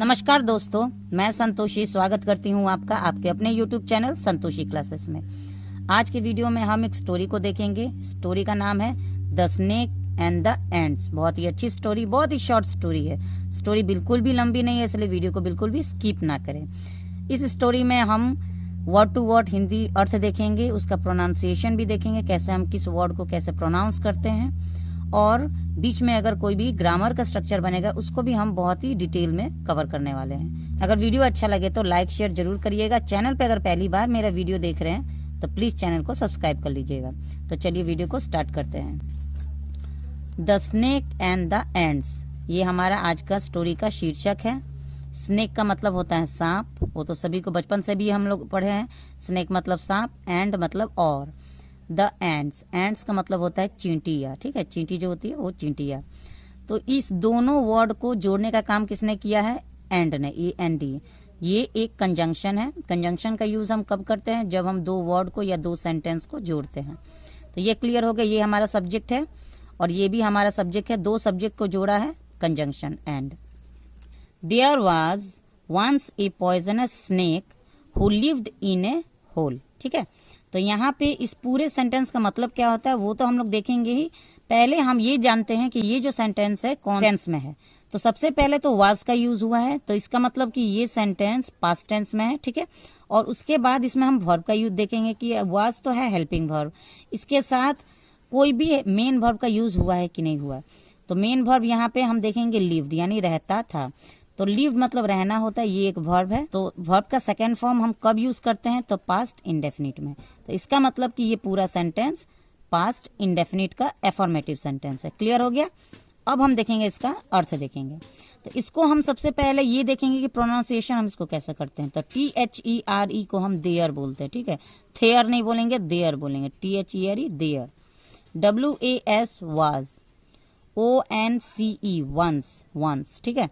नमस्कार दोस्तों, मैं संतोषी स्वागत करती हूँ आपका आपके अपने YouTube चैनल संतोषी क्लासेस में। आज के वीडियो में हम एक स्टोरी को देखेंगे। स्टोरी का नाम है the snake and the ants. बहुत ही अच्छी स्टोरी, बहुत ही शॉर्ट स्टोरी है। स्टोरी बिल्कुल भी लंबी नहीं है, इसलिए वीडियो को बिल्कुल भी स्किप ना करें। इस स्टोरी में हम वर्ड टू वर्ड हिंदी अर्थ देखेंगे, उसका प्रोनाउंसिएशन भी देखेंगे, कैसे हम किस वर्ड को कैसे प्रोनाउंस करते हैं, और बीच में अगर कोई भी ग्रामर का स्ट्रक्चर बनेगा उसको भी हम बहुत ही डिटेल में कवर करने वाले हैं। अगर वीडियो अच्छा लगे तो लाइक शेयर जरूर करिएगा। चैनल पे अगर पहली बार मेरा वीडियो देख रहे हैं तो प्लीज चैनल को सब्सक्राइब कर लीजिएगा। तो चलिए वीडियो को स्टार्ट करते हैं। The snake and the ends, ये हमारा आज का स्टोरी का शीर्षक है। स्नेक का मतलब होता है सांप, वो तो सभी को बचपन से भी हम लोग पढ़े हैं। स्नेक मतलब सांप, एंड मतलब और। द एंड्स, एंड्स का मतलब होता है चींटियाँ, ठीक है, चींटी जो होती है वो चींटियाँ। तो इस दोनों वर्ड को जोड़ने का काम किसने किया है? एंड ने, END। ये एक कंजंक्शन है। कंजंक्शन का यूज हम कब करते हैं? जब हम दो वर्ड को या दो सेंटेंस को जोड़ते हैं। तो ये क्लियर हो गया, ये हमारा सब्जेक्ट है और ये भी हमारा सब्जेक्ट है। दो सब्जेक्ट को जोड़ा है conjunction and. There was once a poisonous snake who lived in a hole, ठीक है। तो यहाँ पे इस पूरे सेंटेंस का मतलब क्या होता है वो तो हम लोग देखेंगे ही। पहले हम ये जानते हैं कि ये जो सेंटेंस है कौन टेंस में है। तो सबसे पहले तो वाज का यूज हुआ है, तो इसका मतलब कि ये सेंटेंस पास्ट टेंस में है, ठीक है। और उसके बाद इसमें हम वर्ब का यूज देखेंगे कि वाज तो है हेल्पिंग वर्ब, इसके साथ कोई भी मेन वर्ब का यूज हुआ है कि नहीं हुआ। तो मेन वर्ब यहाँ पे हम देखेंगे लिव्ड, यानी रहता था। तो लिव्ड मतलब रहना होता है, ये एक वर्ब है। तो वर्ब का सेकेंड फॉर्म हम कब यूज करते हैं? तो पास्ट इंडेफिनिट में। तो इसका मतलब कि ये पूरा सेंटेंस पास्ट इंडेफिनिट का एफर्मेटिव सेंटेंस है। क्लियर हो गया? अब हम देखेंगे इसका अर्थ देखेंगे। तो इसको हम सबसे पहले ये देखेंगे कि प्रोनाउंसिएशन हम इसको कैसे करते हैं। तो THERE को हम देयर बोलते हैं, ठीक है। थेयर नहीं बोलेंगे, देयर बोलेंगे। THERE there. WAS was. ONCE once, once, ठीक है।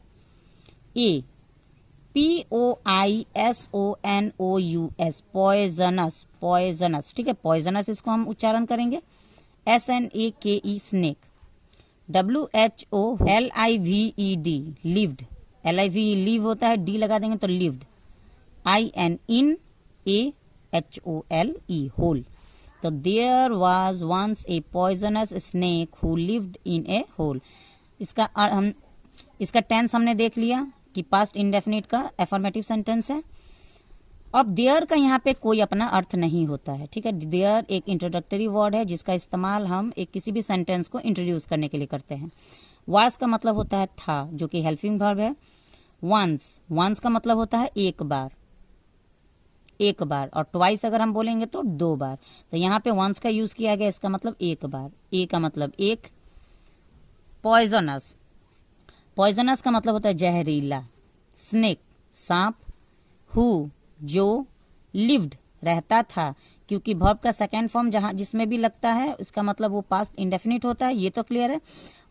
POISONOUS पॉइजनस, पॉइजनस, ठीक है। पॉइजनस इसको हम उच्चारण करेंगे। SNAKE snake. WHOLIVED lived. LIVE live होता है, D लगा देंगे तो लिव्ड। INAHOLE hole. तो there was once a poisonous snake who lived in a hole. इसका टेंस हमने देख लिया कि पास्ट इंडेफिनिट का एफर्मेटिव सेंटेंस है। अब देयर का यहाँ पे कोई अपना अर्थ नहीं होता है, ठीक है। देयर एक इंट्रोडक्टरी वर्ड है जिसका इस्तेमाल हम एक किसी भी सेंटेंस को इंट्रोड्यूस करने के लिए करते हैं। वाज का मतलब होता है था, जो कि हेल्पिंग वर्ब है। वंस, वंस का मतलब होता है एक बार, एक बार। और ट्वाइस अगर हम बोलेंगे तो दो बार। तो यहाँ पे वंस का यूज किया गया, इसका मतलब एक बार। ए का मतलब एक। पॉइजनस, पॉइजनस का मतलब होता है जहरीला। स्नेक सांप। हु जो। लिव्ड रहता था, क्योंकि वर्ब का सेकेंड फॉर्म जहां जिसमें भी लगता है इसका मतलब वो पास्ट इंडेफिनिट होता है, ये तो क्लियर है।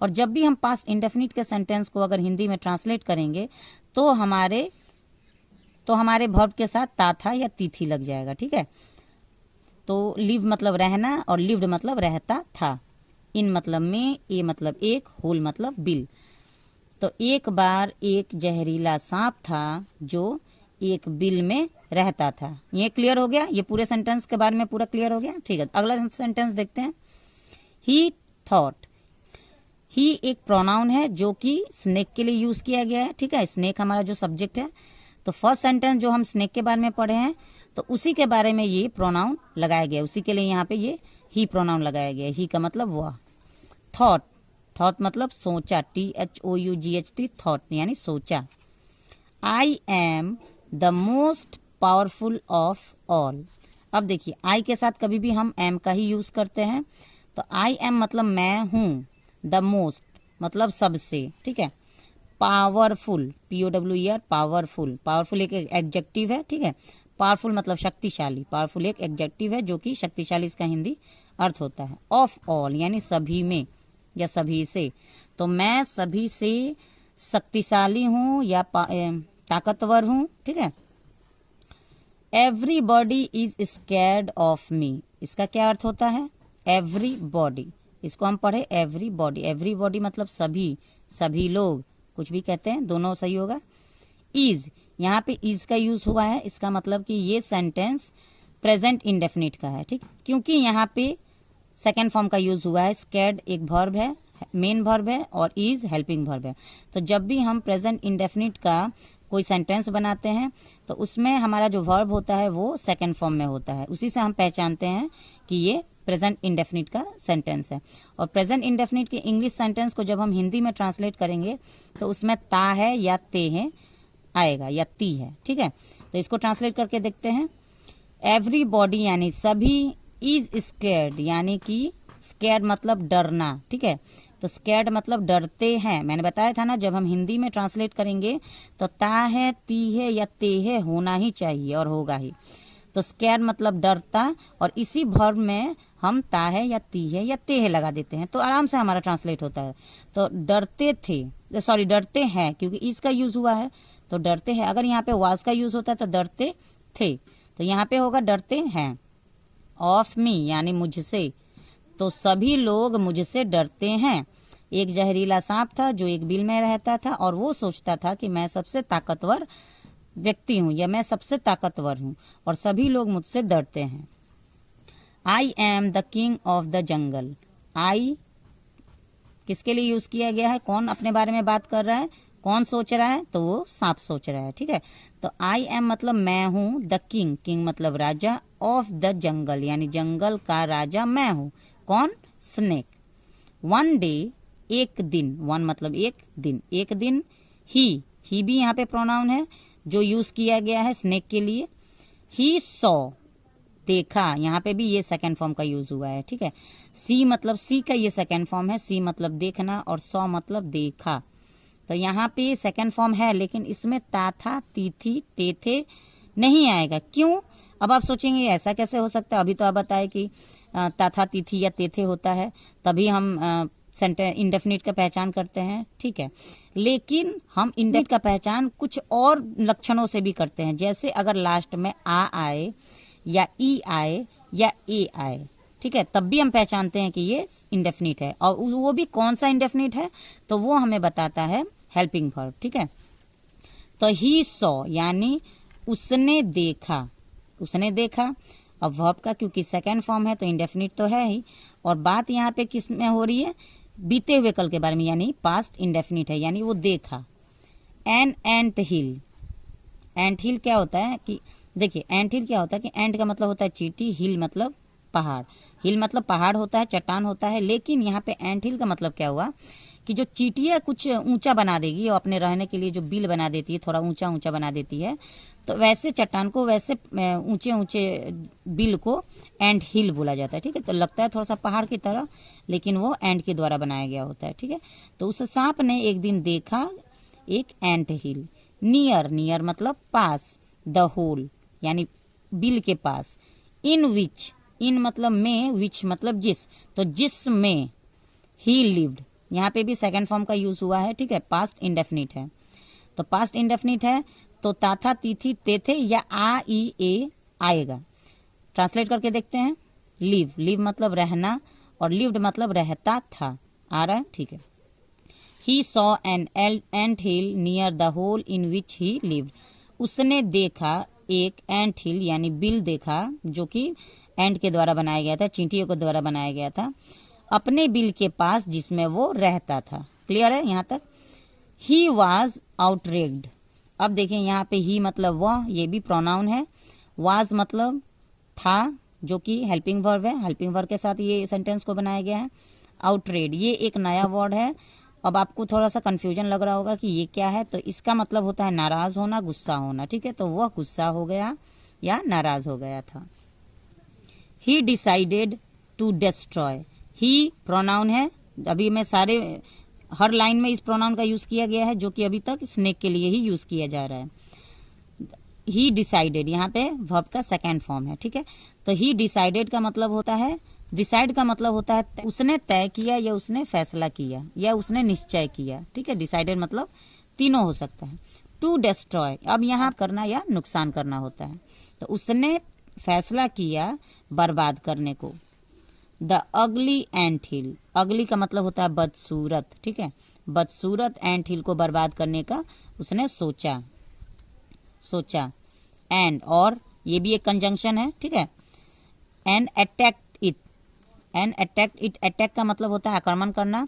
और जब भी हम पास्ट इंडेफिनिट के सेंटेंस को अगर हिंदी में ट्रांसलेट करेंगे तो हमारे वर्ब के साथ ता था या तिथि लग जाएगा, ठीक है। तो लिव मतलब रहना और लिव्ड मतलब रहता था। इन मतलब में, ए मतलब एक, होल मतलब बिल। तो एक बार एक जहरीला सांप था जो एक बिल में रहता था। ये क्लियर हो गया? ये पूरे सेंटेंस के बारे में पूरा क्लियर हो गया, ठीक है। अगला सेंटेंस देखते हैं। ही थॉट। ही एक प्रोनाउन है जो कि स्नेक के लिए यूज किया गया है, ठीक है। स्नेक हमारा जो सब्जेक्ट है। तो फर्स्ट सेंटेंस जो हम स्नेक के बारे में पढ़े हैं तो उसी के बारे में ये प्रोनाउन लगाया गया, उसी के लिए यहाँ पे ये ही प्रोनाउन लगाया गया। ही का मतलब वह। थॉट, थॉट मतलब सोचा। THOUGHT थॉट यानी सोचा। आई am the most powerful of all. अब देखिए, आई के साथ कभी भी हम एम का ही यूज करते हैं। तो आई एम मतलब मैं हूं। द मोस्ट मतलब सबसे, ठीक है। Powerful, POWER powerful. पावरफुल एक एडजेक्टिव है, ठीक है। पावरफुल मतलब शक्तिशाली। पावरफुल एक एडजेक्टिव है जो कि शक्तिशाली इसका हिंदी अर्थ होता है। ऑफ ऑल यानी सभी में या सभी से। तो मैं सभी से शक्तिशाली हूं या ताकतवर हूं, ठीक है। Everybody is scared of me, इसका क्या अर्थ होता है? एवरीबॉडी, इसको हम पढ़े एवरीबॉडी। एवरीबॉडी मतलब सभी, सभी लोग, कुछ भी कहते हैं, दोनों सही होगा। इज, यहाँ पे इज का यूज हुआ है, इसका मतलब कि ये सेंटेंस प्रेजेंट इंडेफिनिट का है, ठीक, क्योंकि यहाँ पे सेकेंड फॉर्म का यूज हुआ है। स्कैर्ड एक वर्ब है, मेन वर्ब है, और इज हेल्पिंग वर्ब है। तो जब भी हम प्रेजेंट इंडेफिनिट का कोई सेंटेंस बनाते हैं तो उसमें हमारा जो वर्ब होता है वो सेकेंड फॉर्म में होता है, उसी से हम पहचानते हैं कि ये प्रेजेंट इंडेफिनिट का सेंटेंस है। और प्रेजेंट इंडेफिनिट के इंग्लिश सेंटेंस को जब हम हिंदी में ट्रांसलेट करेंगे तो उसमें ता है या ते है आएगा, या ती है, ठीक है। तो इसको ट्रांसलेट करके देखते हैं। एवरीबॉडी यानी सभी, इज स्कैर्ड यानी कि स्कैर्ड मतलब डरना, ठीक है। तो स्कैर्ड मतलब डरते हैं। मैंने बताया था ना, जब हम हिंदी में ट्रांसलेट करेंगे तो ता है, ती है या ते है होना ही चाहिए और होगा ही। तो स्कैर्ड मतलब डरता, और इसी वर्ब में हम ता है या ती है या ते है लगा देते हैं तो आराम से हमारा ट्रांसलेट होता है। तो डरते थे, सॉरी डरते हैं, क्योंकि इसका यूज हुआ है तो डरते हैं। अगर यहाँ पे वाज का यूज होता है तो डरते थे, तो यहाँ पे होगा डरते हैं। ऑफ मी यानी मुझसे, तो सभी लोग मुझसे डरते हैं। एक जहरीला सांप था जो एक बिल में रहता था और वो सोचता था कि मैं सबसे ताकतवर व्यक्ति हूं या मैं सबसे ताकतवर हूं, और सभी लोग मुझसे डरते हैं। I am the king of the jungle. I किसके लिए यूज किया गया है? कौन अपने बारे में बात कर रहा है? कौन सोच रहा है? तो वो सांप सोच रहा है, ठीक है। तो आई एम मतलब मैं हूं, द किंग, किंग मतलब राजा, ऑफ द जंगल यानी जंगल का राजा मैं हूं। कौन? स्नेक। वन डे एक दिन, वन मतलब एक दिन, एक दिन ही भी यहाँ पे प्रोनाउन है जो यूज किया गया है स्नेक के लिए। ही सॉ देखा, यहाँ पे भी ये सेकेंड फॉर्म का यूज हुआ है, ठीक है। सी मतलब सी का ये सेकेंड फॉर्म है, सी मतलब देखना और सॉ मतलब देखा। तो यहाँ पे सेकेंड फॉर्म है लेकिन इसमें ता था, ती थी, ते थे नहीं आएगा। क्यों? अब आप सोचेंगे ऐसा कैसे हो सकता है, अभी तो आप बताए कि ता था, ती थी या ते थे होता है, तभी हम इंडेफिनिट का पहचान करते हैं, ठीक है। लेकिन हम इंडेफिनिट का पहचान कुछ और लक्षणों से भी करते हैं, जैसे अगर लास्ट में आ आए या ई आए या ए आए, ठीक है, तब भी हम पहचानते हैं कि ये इंडेफिनिट है। और वो भी कौन सा इंडेफिनिट है तो वो हमें बताता है हेल्पिंग वर्ब, ठीक है। तो ही सॉ यानी उसने देखा, उसने देखा। अब वर्ब का क्योंकि सेकेंड फॉर्म है तो इंडेफिनिट तो है ही, और बात यहाँ पे किस में हो रही है? बीते हुए कल के बारे में, यानी पास्ट इंडेफिनिट है, यानी वो देखा। एन एंट हिल, एंट हिल क्या होता है कि देखिए एंट हिल क्या होता है कि एंट का मतलब होता है चींटी, हिल मतलब पहाड़, हिल मतलब पहाड़ होता है, चट्टान होता है। लेकिन यहाँ पे एंट हिल का मतलब क्या हुआ कि जो चींटियाँ कुछ ऊंचा बना देगी और अपने रहने के लिए जो बिल बना देती है, थोड़ा ऊंचा ऊंचा बना देती है, तो वैसे चट्टान को, वैसे ऊंचे ऊंचे बिल को एंट हिल बोला जाता है, ठीक है। तो लगता है थोड़ा सा पहाड़ की तरह, लेकिन वो एंट के द्वारा बनाया गया होता है, ठीक है। तो उस सांप ने एक दिन देखा एक एंट हिल। नियर, नियर मतलब पास, द होल यानी बिल के पास। इन विच, इन मतलब में, विच मतलब जिस, तो जिस में ही लिव्ड, यहाँ पे भी सेकेंड फॉर्म का यूज हुआ है, ठीक है। पास्ट इंडेफिनिट है, तो पास्ट इंडेफिनिट है तो ताथा, तीथी, ते थे या आ ई ए आएगा। ट्रांसलेट करके देखते हैं। लिव, लिव मतलब रहना और लिव्ड मतलब रहता था, आ रहा है, ठीक है। He saw an anthill near the hole in which he lived. उसने देखा एक एंट हिल यानी बिल देखा, जो कि एंट के द्वारा बनाया गया था, चींटियों के द्वारा बनाया गया था, अपने बिल के पास जिसमें वो रहता था। क्लियर है यहाँ तक? He was outraged. अब देखें यहाँ पे ही मतलब वह, ये भी प्रोनाउन है। वाज मतलब था, जो कि हेल्पिंग वर्ब है, हेल्पिंग वर्ब के साथ ये सेंटेंस को बनाया गया है। आउटरेड ये एक नया वर्ड है। अब आपको थोड़ा सा कंफ्यूजन लग रहा होगा कि ये क्या है, तो इसका मतलब होता है नाराज होना, गुस्सा होना, ठीक है। तो वह गुस्सा हो गया या नाराज हो गया था। He decided to destroy, he pronoun है, अभी मैं सारे हर लाइन में इस प्रोनाउन का यूज किया गया है जो कि अभी तक स्नेक के लिए ही यूज किया जा रहा है। ही डिसाइडेड यहाँ पे वर्ब का सेकेंड फॉर्म है, ठीक है। तो ही डिसाइडेड का मतलब होता है, डिसाइड का मतलब होता है उसने तय किया या उसने फैसला किया या उसने निश्चय किया, ठीक है। डिसाइडेड मतलब तीनों हो सकता है। टू डिस्ट्रॉय, अब यहाँ करना या नुकसान करना होता है, तो उसने फैसला किया बर्बाद करने को। द अगली एंट हिल, अगली का मतलब होता है बदसूरत, ठीक है। बदसूरत एंट हिल को बर्बाद करने का उसने सोचा। सोचा, एंड और ये भी एक कंजंक्शन है, ठीक है। And attacked it, and attacked it, attack का मतलब होता है आक्रमण करना,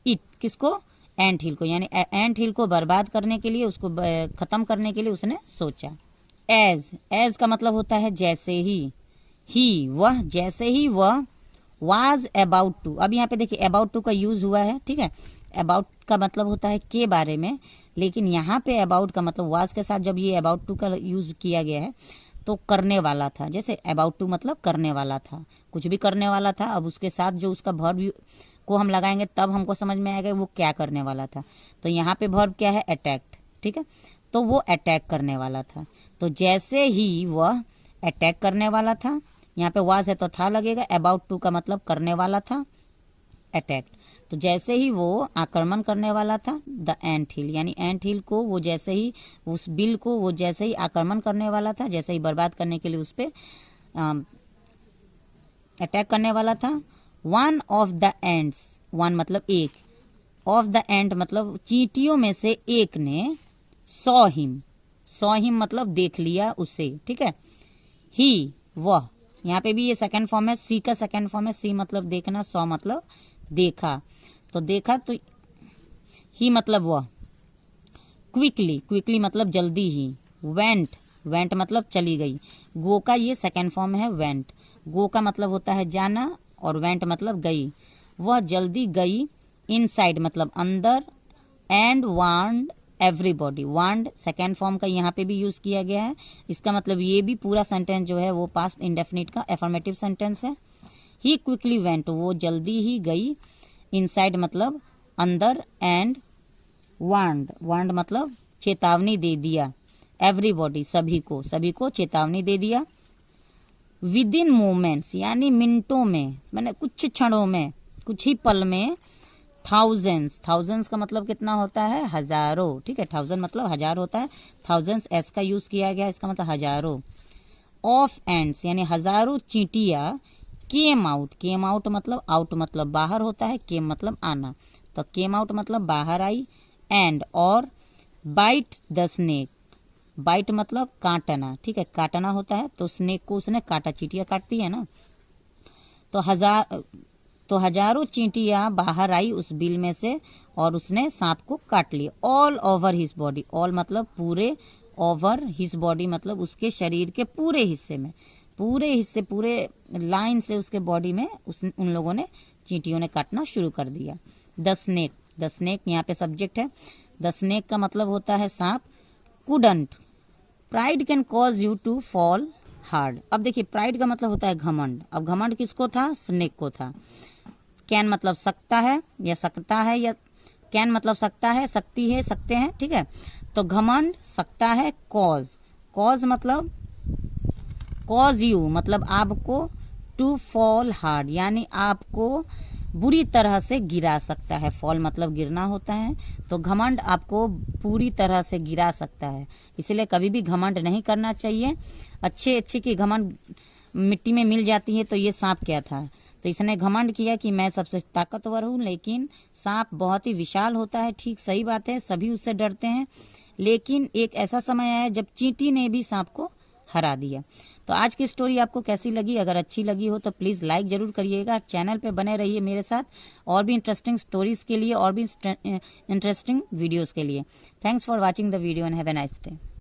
इट किसको, एंट हिल को, यानी एंट हिल को बर्बाद करने के लिए, उसको खत्म करने के लिए उसने सोचा। एज, एज का मतलब होता है जैसे ही वह, जैसे ही वह, वाज अबाउट टू, अब यहाँ पे देखिए अबाउट टू का यूज हुआ है, ठीक है। अबाउट का मतलब होता है के बारे में, लेकिन यहाँ पे अबाउट का मतलब वाज के साथ जब ये अबाउट टू का यूज किया गया है तो करने वाला था, जैसे अबाउट टू मतलब करने वाला था, कुछ भी करने वाला था। अब उसके साथ जो उसका वर्ब को हम लगाएंगे तब हमको समझ में आएगा वो क्या करने वाला था। तो यहाँ पे वर्ब क्या है, अटैक्ट, ठीक है। तो वो अटैक करने वाला था। तो जैसे ही वह अटैक करने वाला था, यहाँ पे वाज है तो था लगेगा, अबाउट टू का मतलब करने वाला था, अटैक। तो जैसे ही वो आक्रमण करने वाला था, द एंट हिल, यानी एंट हिल को वो जैसे ही, उस बिल को वो जैसे ही आक्रमण करने वाला था, जैसे ही बर्बाद करने के लिए उस पर अटैक करने वाला था, one of the ends, one मतलब एक, ऑफ द एंड मतलब चींटियों में से एक ने, सॉ हिम मतलब देख लिया उसे, ठीक है। ही वह, यहाँ पे भी ये सेकंड फॉर्म है, सी का सेकंड फॉर्म है, सी मतलब देखना, सॉ मतलब देखा, तो देखा, तो ही मतलब वह, क्विकली मतलब जल्दी ही, वेंट मतलब चली गई, गो का ये सेकंड फॉर्म है वेंट, गो का मतलब होता है जाना और वेंट मतलब गई, वह जल्दी गई, इनसाइड मतलब अंदर, and warned everybody, warned second form का यहाँ पे भी यूज किया गया है। इसका मतलब ये भी पूरा सेंटेंस जो है वो पास्ट इंडेफिनिट का एफर्मेटिव सेंटेंस है। ही क्विकली वेंट, वो जल्दी ही गई, इनसाइड मतलब अंदर, एंड वार्न्ड मतलब चेतावनी दे दिया, एवरीबॉडी सभी को चेतावनी दे दिया, विद इन मोमेंट्स यानी मिनटों में, मैंने कुछ क्षणों में, कुछ ही पल में, थाउजेंड्स का मतलब कितना होता है, हजारों, ठीक है। थाउजेंड मतलब हजार होता है, थाउजेंड्स एस का यूज किया गया, इसका मतलब हजारों, ऑफ एंड्स यानी हजारों चींटियां, केम आउट मतलब आउट मतलब बाहर होता है, केम मतलब आना, तो केम आउट मतलब बाहर आई, एंड और, बाइट द स्नेक, बाइट मतलब काटना, ठीक है, काटना होता है, तो स्नेक को उसने काटा, चींटियां काटती है ना, तो हजारों चींटियां बाहर आई उस बिल में से और उसने सांप को काट लिया, all over his body, all मतलब पूरे, ओवर हिज बॉडी मतलब उसके शरीर के पूरे हिस्से में, पूरे लाइन से उसके बॉडी में उन लोगों ने, चींटियों ने काटना शुरू कर दिया। द स्नेक यहाँ पे सब्जेक्ट है, द स्नेक का मतलब होता है सांप, couldn't, pride can cause you to fall hard, अब देखिए प्राइड का मतलब होता है घमंड, अब घमंड किसको था, स्नेक को था। कैन मतलब सकता है या सकता है, या कैन मतलब सकता है, सकती है, सकते हैं, ठीक है। तो घमंड सकता है, कॉज मतलब कॉज यू मतलब आपको, टू फॉल हार्ड यानी आपको बुरी तरह से गिरा सकता है, फॉल मतलब गिरना होता है, तो घमंड आपको पूरी तरह से गिरा सकता है, इसलिए कभी भी घमंड नहीं करना चाहिए। अच्छे की घमंड मिट्टी में मिल जाती है, तो ये सांप क्या था, तो इसने घमंड किया कि मैं सबसे ताकतवर हूँ, लेकिन सांप बहुत ही विशाल होता है, ठीक सही बात है, सभी उससे डरते हैं, लेकिन एक ऐसा समय आया जब चींटी ने भी सांप को हरा दिया। तो आज की स्टोरी आपको कैसी लगी, अगर अच्छी लगी हो तो प्लीज़ लाइक जरूर करिएगा, चैनल पे बने रहिए मेरे साथ और भी इंटरेस्टिंग स्टोरीज के लिए और भी इंटरेस्टिंग वीडियोस के लिए। Thanks for watching the video and have a nice day.